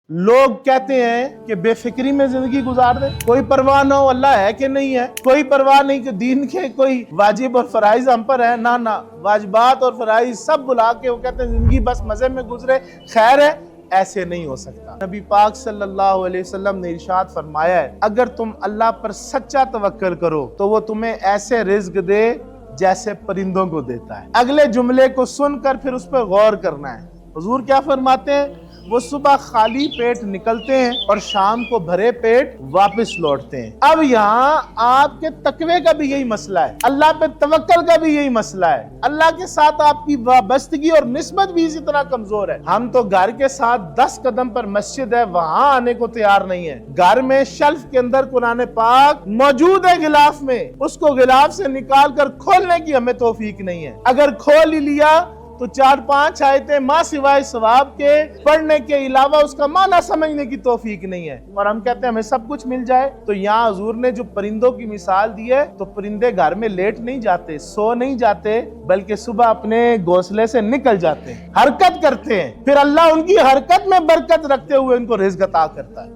लोग कहते हैं कि बेफिक्री में जिंदगी गुजार दे, कोई परवाह ना हो अल्लाह है कि नहीं है, कोई परवाह नहीं कि दीन के कोई वाजिब और फराइज हम पर है, ना ना वाजिबात और फराइज सब बुला के वो कहते हैं जिंदगी बस मजे में गुजरे, खैर है। ऐसे नहीं हो सकता। नबी पाक सल्लल्लाहु अलैहि वसल्लम ने इरशाद फरमाया है, अगर तुम अल्लाह पर सच्चा तवक्कल करो तो वो तुम्हें ऐसे रिज्क दे जैसे परिंदों को देता है। अगले जुमले को सुनकर फिर उस पर गौर करना है। हुजूर क्या फरमाते हैं, वो सुबह खाली पेट निकलते हैं और शाम को भरे पेट वापस लौटते हैं। अब यहाँ आपके तकवे का भी यही मसला है, अल्लाह पे तवक्कल का भी यही मसला है, अल्लाह के साथ आपकी वाबस्तगी और निस्बत भी इसी तरह कमजोर है। हम तो घर के साथ 10 कदम पर मस्जिद है, वहां आने को तैयार नहीं है। घर में शेल्फ के अंदर कुरान पाक मौजूद है गिलाफ में, उसको गिलाफ से निकाल कर खोलने की हमें तौफीक नहीं है। अगर खोल ही लिया तो 4-5 आयतें माँ सिवाय सवाब के पढ़ने के अलावा उसका माना समझने की तौफीक नहीं है। और हम कहते हैं हमें सब कुछ मिल जाए। तो यहाँ हुजूर ने जो परिंदों की मिसाल दी है, तो परिंदे घर में लेट नहीं जाते, सो नहीं जाते, बल्कि सुबह अपने घोंसले से निकल जाते हैं, हरकत करते हैं, फिर अल्लाह उनकी हरकत में बरकत रखते हुए उनको रिज़्क अता करता है।